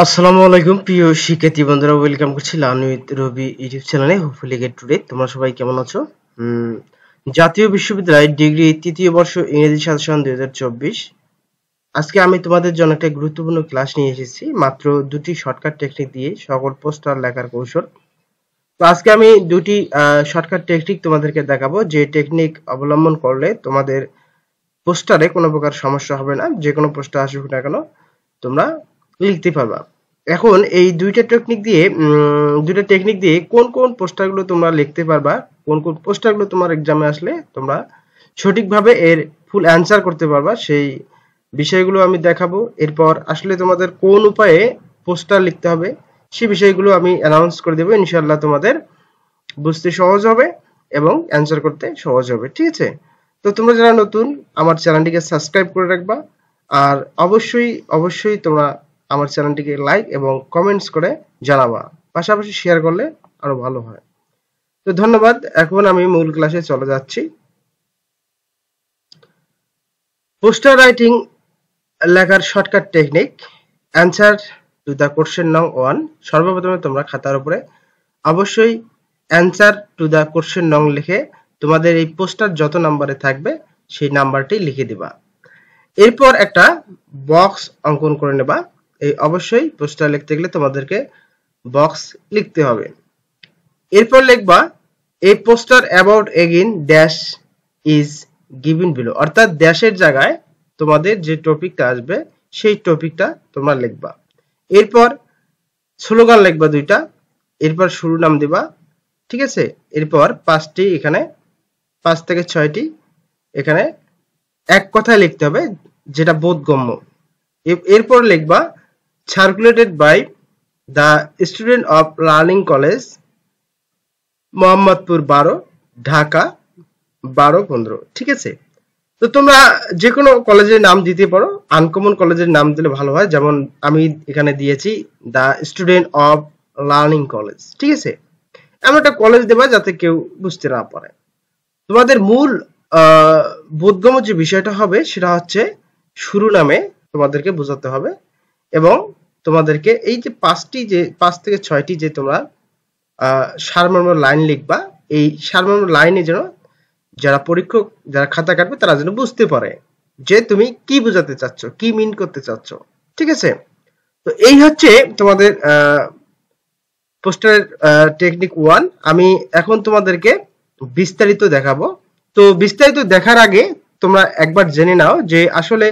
আসসালামু আলাইকুম প্রিয় শিক্ষার্থী বন্ধুরা, ওয়েলকাম করছি লার্ন উইথ রবি ইউটিউব চ্যানেলে। Hopefully get today. তোমরা সবাই কেমন আছো? জাতীয় বিশ্ববিদ্যালয় ডিগ্রি তৃতীয় বর্ষ ইংরেজি সাজেশন 2024। আজকে আমি তোমাদের জন্য একটা গুরুত্বপূর্ণ ক্লাস নিয়ে এসেছি, মাত্র দুটি শর্টকাট টেকনিক দিয়ে সকল পোস্টার লেখার কৌশল। তো আজকে আমি দুটি শর্টকাট টেকনিক তোমাদেরকে দেখাবো, যে টেকনিক অবলম্বন করলে তোমাদের পোস্টারে কোনো প্রকার সমস্যা হবে না। যে কোনো পোস্টার আসুক না কেন তোমরা লিখতে পারবা। এখন এই দুইটা টেকনিক দিয়ে কোন কোন পোস্টারগুলো তোমরা লিখতে পারবা, কোন কোন পোস্টারগুলো তোমার এক্সামে আসলে তোমরা সঠিকভাবে এর ফুল অ্যান্সার করতে পারবা, সেই বিষয়গুলো আমি দেখাবো। এরপর আসলে তোমাদের কোন উপায়ে পোস্টার লিখতে হবে সেই বিষয়গুলো আমি অ্যানাউন্স করে দেবো। ইনশাআল্লাহ তোমাদের বুঝতে সহজ হবে এবং অ্যান্সার করতে সহজ হবে। ঠিক আছে? তো তোমরা যারা নতুন, আমার চ্যানেলটিকে সাবস্ক্রাইব করে রাখবা, আর অবশ্যই তোমরা আমার চ্যানেলটিকে লাইক এবং কমেন্টস করে জানাবা, পাশাপাশি শেয়ার করলে আরো ভালো হয়। তো ধন্যবাদ। এখন আমি মূল ক্লাসে চলে যাচ্ছি। পোস্টার রাইটিং লেখার shortcut technique, answer to the question নং 1। সর্বপ্রথমে তোমরা খাতার উপরে অবশ্যই অ্যান্সার টু দ্য কোশ্চেন নং লিখে তোমাদের এই পোস্টার যত নাম্বারে থাকবে সেই নাম্বারটি লিখে দিবা। এরপর একটা বক্স অঙ্কন করে নেবা। এই অবশ্যই পোস্টার লিখতে গেলে তোমাদেরকে বক্স লিখতে হবে। এরপর লিখবা এই poster about again dash is given below, অর্থাৎ ড্যাশের জায়গায় তোমাদের যে টপিকটা আসবে সেই টপিকটা তোমরা লিখবা। এরপর স্লোগান লিখবা দুইটা, এরপর শিরোনাম দিবা। ঠিক আছে? এরপর 5টি, এখানে 5 থেকে 6টি এখানে এক কথায় লিখতে হবে, যেটা বোধগম্য। এরপর লিখবা circulated by the student of learning college, Mohammadpur 12, Dhaka 12-15। ঠিক আছে? তো তোমরা যে কোনো কলেজের নাম দিতে পারো, আনকমন কলেজের নাম দিলে ভালো হয়। যেমন আমি এখানে দিয়েছি the student of learning college. ঠিক আছে? এমন একটা কলেজ দেবা যাতে কেউ বুঝতে না পারে। তোমাদের মূল বোধগম্য যে বিষয়টা হবে সেটা হচ্ছে শিরোনামে তোমাদেরকে বোঝাতে হবে, এবং তোমাদেরকে এই যে 5 থেকে 6টি যে তোমরা সারমর্ম লাইন লিখবা, এই সারমর্ম লাইনে যেন যারা পরীক্ষক, যারা খাতা কাটবে তারা যেন বুঝতে পারে যে তুমি কি বোঝাতে চাচ্ছ, কি মিন করতে চাচ্ছ। ঠিক আছে? তো এই হচ্ছে তোমাদের পোস্টারের টেকনিক 1। আমি এখন তোমাদেরকে বিস্তারিত দেখাবো। তো বিস্তারিত দেখার আগে তোমরা একবার জেনে নাও যে আসলে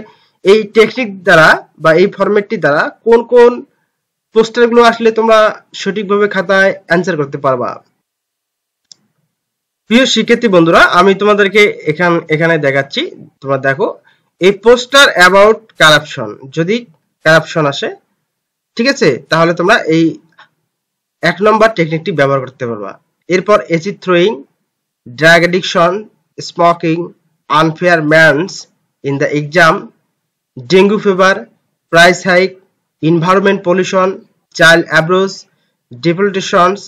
এই টেকনিক দ্বারা বা এই ফরম্যাটটি দ্বারা কোন কোন পোস্টারগুলো আসলে তোমরা সঠিকভাবে খাতায় অ্যান্সার করতে পারবা। প্রিয় শিক্ষার্থী বন্ধুরা, আমি তোমাদেরকে এখানে দেখাচ্ছি। তোমরা দেখো, এই পোস্টার অ্যাবাউট কারাপশন, যদি কারাপশন আসে, ঠিক আছে, তাহলে তোমরা এই 1 নম্বর টেকনিকটি ব্যবহার করতে পারবা। এরপর acid throwing, drug addiction, smoking, unfair man's in the exam, dengue fever, price hike, environment pollution, child abuse, deportations,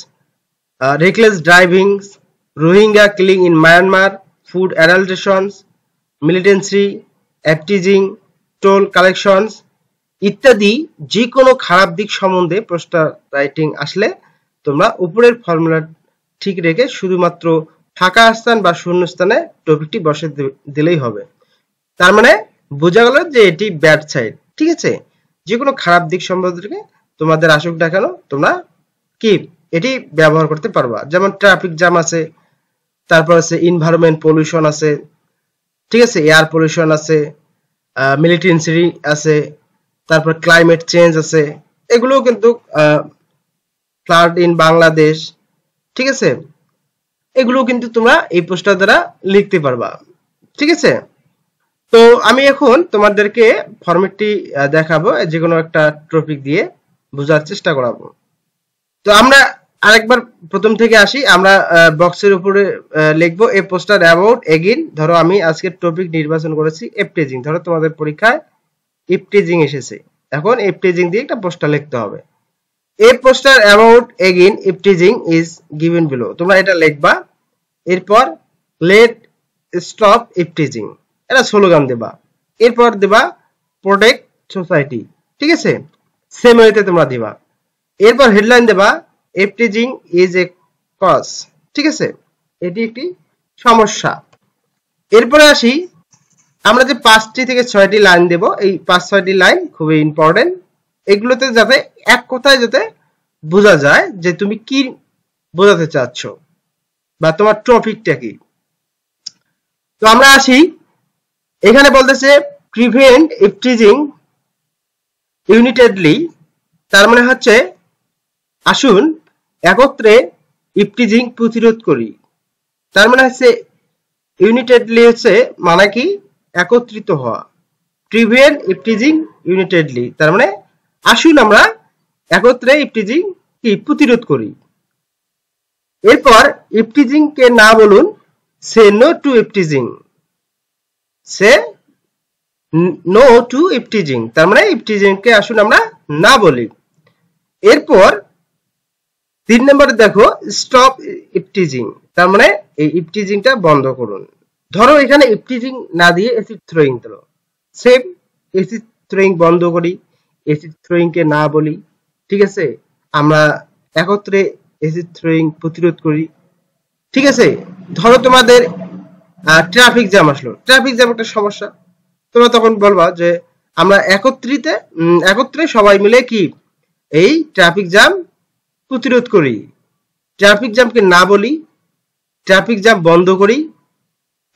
reckless driving, Rohingya killing in Myanmar, food adulterations, militancy, teasing, toll collections ইত্যাদি যে কোনো খারাপ দিক সম্বন্ধে poster writing আসলে তোমরা উপরের formula ঠিক রেখে শুধুমাত্র ফাঁকা স্থান বা শূন্য স্থানে টপিকটি বসে দিলেই হবে। তার মানে বোঝা গেল যে এটি ব্যাড সাইড। ঠিক আছে? যে কোনো খারাপ দিক সম্বন্ধে তোমাদের আসুক না কেন, তোমরা কি এটি ব্যবহার করতে পারবা। যেমন ট্রাফিক জ্যাম আছে, তারপর আছে এনভায়রনমেন্ট পলিউশন আছে, ঠিক আছে, এয়ার পলিউশন আছে, মিলিটেন্সি আছে, তারপর ক্লাইমেট চেঞ্জ আছে, এগুলো কিন্তু ফ্লাড ইন বাংলাদেশ, ঠিক আছে, এগুলো কিন্তু তোমরা এই পোস্টার দ্বারা লিখতে পারবা। ঠিক আছে? তো আমি এখন তোমাদেরকে ফরম্যাটটি দেখাবো, যে কোনো একটা টপিক দিয়ে বোঝার চেষ্টা করাবো। তো আমরা আরেকবার প্রথম থেকে আসি। আমরা বক্সের উপরে লিখবো এ পোস্টার অ্যাবাউট এগেইন। ধরো আমি আজকের টপিক নির্বাচন করেছি এফটিজিং। ধরো তোমাদের পরীক্ষায় এফটিজিং এসেছে, এখন এফটিজিং দিয়ে একটা পোস্টার লিখতে হবে। A poster about again eve teasing is given below, তোমরা এটা লিখবা। এরপর লেট স্টপ এফটিজিং, এটা স্লোগান দেবা। এরপর দেবা প্রোটেক্ট সোসাইটি। ঠিক আছে? সেম ওয়েতে তোমরা দিবা। এরপর হেডলাইন দেবা ইফটিজিং ইজ এ কজ, ঠিক আছে, এটি একটি সমস্যা। এরপরে আসি, আমরা যে 5টি থেকে 6টি লাইন দেব, এই 5-6টি লাইন খুবই ইম্পর্টেন্ট। এগুলোতে যাতে এক কথায় যাতে বোঝা যায় যে তুমি কি বোঝাতে চাচ্ছ বা তোমার টপিকটা কি। তো আমরা আসি, এখানে বলতেছে প্রিভেন্ট ইফটিজিং ইউনিটেডলি, তার মানে হচ্ছে আসুন একত্রে ইফটিজিং প্রতিরোধ করি। তার মানে হচ্ছে ইউনিটেডলি হচ্ছে মানে কি একত্রিত হওয়া, প্রিভেন্ট ইফটিজিং ইউনিটেডলি তার মানে আসুন আমরা একত্রে ইফটিজিং কি প্রতিরোধ করি। এরপর ইফটিজিং কে না বলুন, say no to eve teasing, say no to eve teasing তার মানে ইফটিজিং কে আসুন আমরা না বলি। এরপর 3 নম্বরে দেখো স্টপ ইফটিজিং, তার মানে এই ইফটিজিংটা বন্ধ করুন। ধরো এখানে ইফটিজিং না দিয়ে অ্যাসিড থ্রোয়িং দিলো, সেম অ্যাসিড থ্রোয়িং বন্ধ করি, অ্যাসিড থ্রোয়িং কে না বলি, ঠিক আছে, আমরা একত্রে অ্যাসিড থ্রোয়িং প্রতিরোধ করি, ঠিক আছে। ধরো তোমাদের ট্রাফিক জ্যাম আসলো, ট্রাফিক জ্যাম একটা সমস্যা, তোমরা তখন বলবা যে আমরা একত্রে সবাই মিলে কি এই ট্রাফিক জ্যাম প্রতিরোধ করি, ট্রাফিক জ্যামকে না বলি, ট্রাফিক জ্যাম বন্ধ করি।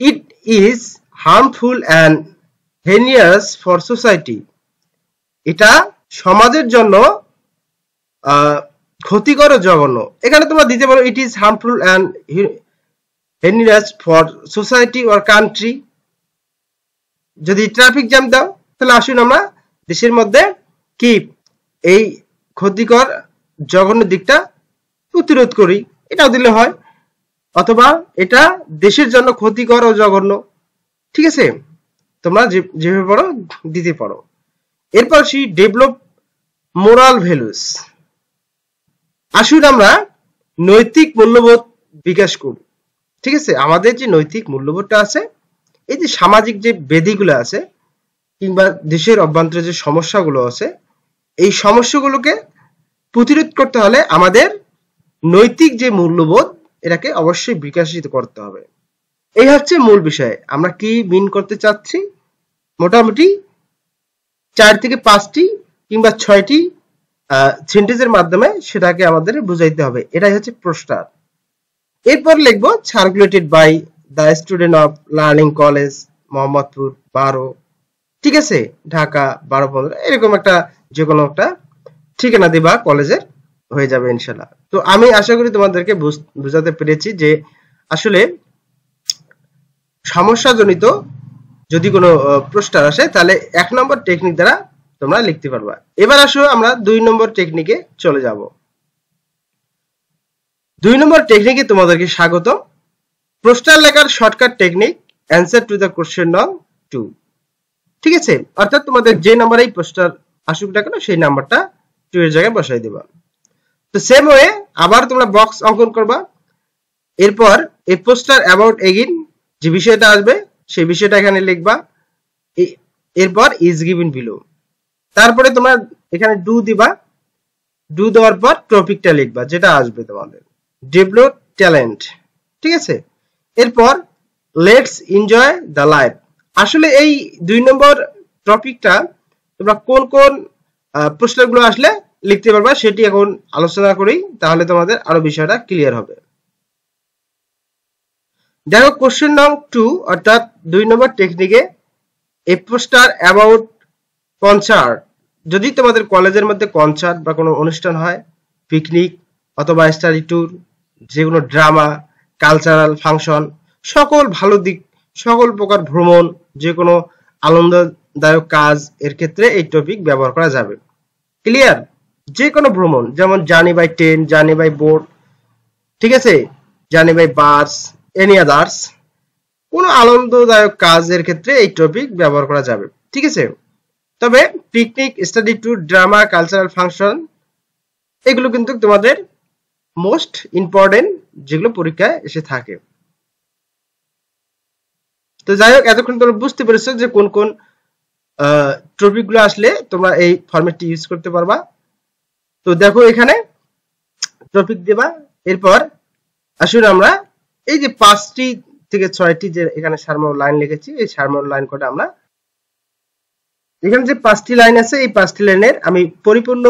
It is harmful and heinous for society, এটা সমাজের জন্য ক্ষতিকর ও জঘন্য। এখানে তোমরা দিতে পারো it is harmful and heinous for society or country. যদি ট্রাফিক জ্যাম দাও তাহলে আসুন আমরা দেশের মধ্যে কি এই ক্ষতিকর জঘন্য দিকটা প্রতিরোধ করি, এটাও দিলে হয়, অথবা এটা দেশের জন্য ক্ষতিকর ও জঘন্য, ঠিক আছে, তোমরা যেভাবে পারো দিতে পারো। এরপর আসি ডেভেলপ মোরাল ভ্যালুস, আসুন আমরা নৈতিক মূল্যবোধ বিকাশ করি, ঠিক আছে। আমাদের যে নৈতিক মূল্যবোধটা আছে, এই যে সামাজিক যে ব্যাধিগুলো আছে কিংবা দেশের অভ্যন্তরে যে সমস্যাগুলো আছে, এই সমস্যাগুলোকে প্রতিরোধ করতে হলে আমাদের নৈতিক যে মূল্যবোধ এটাকে অবশ্যই বিকশিত করতে হবে। এই হচ্ছে মূল বিষয়, আমরা কি মিন করতে চাচ্ছি, মোটামুটি 4 থেকে 5টি কিংবা 6টি সেন্টেন্সের মাধ্যমে সেটাকে আমাদের বুঝাইতে হবে, এটাই হচ্ছে পোস্টার। এরপর লিখবো circulated by the student of learning college Mohammadpur 12, ঠিক আছে, ঢাকা 12-15, এরকম একটা যে কোনো একটা ঠিকানা দিবা কলেজের, হয়ে যাবে ইনশাআল্লাহ। তো আমি আশা করি তোমাদেরকে বুঝাতে পেরেছি যে আসলে সমস্যাজনিত যদি কোনো পোস্টার আসে তাহলে 1 নম্বর টেকনিক দ্বারা তোমরা লিখতে পারবা। এবার আসো আমরা 2 নম্বর টেকনিকে চলে যাব। 2 নম্বর টেকনিকে তোমাদেরকে স্বাগত। পোস্টার লেখার shortcut technique answer to the question নং 2, ঠিক আছে, অর্থাৎ তোমাদের যে নাম্বারেই পোস্টার আসুক না কেন সেই নাম্বারটা 2 এর জায়গায় বসাই দিবা। তো সেম ওয়ে আবার তোমরা বক্স অঙ্কন করবা। এরপর এই পোস্টার অ্যাবাউট এগেইন যে বিষয়টা আসবে সেই বিষয়টা এখানে লিখবা। এরপর ইজ গিভেন বিলো, তারপরে তোমরা এখানে ডু দিবা, ডু দেওয়ার পর টপিকটা লিখবা যেটা আসবে তোমাদের, ডেভেলপ ট্যালেন্ট, ঠিক আছে। এরপর লেটস এনজয় দ্য লাইফ, আসলে এই 2 নম্বর টপিকটা তোমরা কোন কোন প্রশ্নগুলো আসলে লিখতে পারবা সেটি এখন আলোচনা করি, তাহলে তোমাদের আরো বিষয়টা ক্লিয়ার হবে। দেখো কোশ্চেন নং 2 অর্থাৎ 2 নম্বর টেকনিকে এ পোস্টার অ্যাবাউট কনসার্ট, যদি তোমাদের কলেজের মধ্যে কনসার্ট বা কোনো অনুষ্ঠান হয়, পিকনিক অথবা স্টাডি ট্যুর, যে কোনো ড্রামা, কালচারাল ফাংশন, সকল ভালো দিক, সকল প্রকার ভ্রমণ, যে কোনো আনন্দদায়ক কাজ এর ক্ষেত্রে এই টপিক ব্যবহার করা যাবে। ক্লিয়ার? যে কোনো ভ্রমণ, যেমন journey by train, journey by boat, ঠিক আছে, journey by bus, any others, কোনো আনন্দদায়ক কাজের ক্ষেত্রে এই টপিক ব্যবহার করা যাবে, ঠিক আছে। তবে picnic, study tour, drama, cultural function এগুলো কিন্তু তোমাদের মোস্ট ইম্পর্টেন্ট, যেগুলো পরীক্ষায় এসে থাকে। তো যাই হোক, এতক্ষণ তোমরা বুঝতে পেরেছো যে কোন কোন টপিক গুলো আসলে তোমরা এই ফরম্যাটটি ইউজ করতে পারবা। তো দেখো এখানে টপিক দেবা, এরপর আসলে আমরা এই যে 5টি থেকে 6টি যে এখানে সারমর্ম লাইন লিখেছি, এই সারমর্ম লাইন কোডে আমরা এখানে যে 5টি লাইন আছে এই 5টি লাইনের আমি পরিপূর্ণ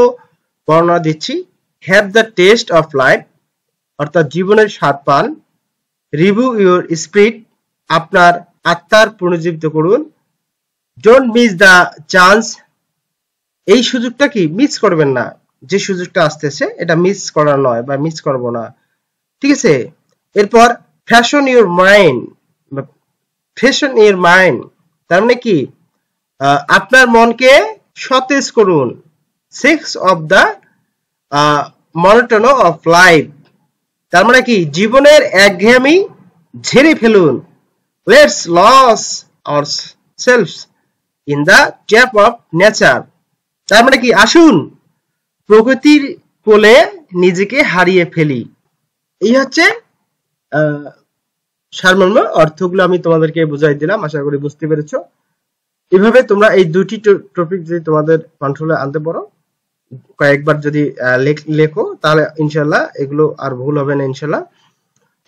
বর্ণনা দিচ্ছি। Have the test of life, অর্থাৎ জীবনের স্বাদ পান। রিভিউ ইউর স্পিরিট, আপনার আত্মার পুনর্জীবিত করুন। ডোন্ট মিস দ্য চান্স, এই সুযোগটা কি মিস করবেন না, যে সুযোগটা আসতেছে এটা মিস করা নয় বা মিস করব না, ঠিক আছে। এরপর freshen your mind, freshen your mind তার মানে কি আপনার মনকে সতেজ করুন। Shake off the monotony of life, তার মানে কি জীবনের একঘেয়েমি ঝেড়ে ফেলুন। Let's lose ourselves in the lap of nature, তার মানে কি আসুন প্রকৃতির কোলে নিজেকে হারিয়ে ফেলি। এই হচ্ছে সারমর্ম, অর্থগুলো আমি তোমাদেরকে বুঝাই দিলাম, আশা করি বুঝতে পেরেছো। এভাবে তোমরা এই দুটি টপিক যদি তোমাদের কন্ট্রোলে আনতে পারো, কয়েকবার যদি লেখো, তাহলে ইনশাল্লাহ এগুলো আর ভুল হবে না ইনশাল্লাহ।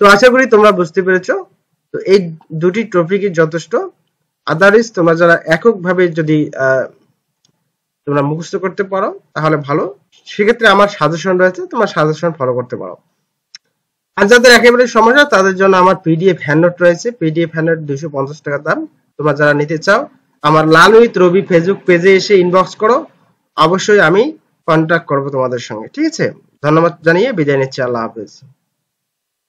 তো আশা করি তোমরা বুঝতে পেরেছো। তো এই দুটি টপিকই যথেষ্ট। আদারওয়াইজ তোমরা যারা এককভাবে যদি তোমরা মুখস্থ করতে পারো তাহলে ভালো, সেক্ষেত্রে আমার সাজেশন রয়েছে, তোমার সাজেশন ফলো করতে পারো। আর যাদের একেবারে সমস্যা তাদের জন্য আমার পিডিএফ হ্যান্ডনোট রয়েছে, পিডিএফ হ্যান্ডনোট 250 টাকা দাম। তোমরা যারা নিতে চাও আমার লাল উইথ রবি ফেসবুক পেজে এসে ইনবক্স করো, অবশ্যই আমি কন্ট্যাক্ট করবো তোমাদের সঙ্গে, ঠিক আছে। ধন্যবাদ জানিয়ে বিদায় নিচ্ছি, আল্লাহ হাফেজ।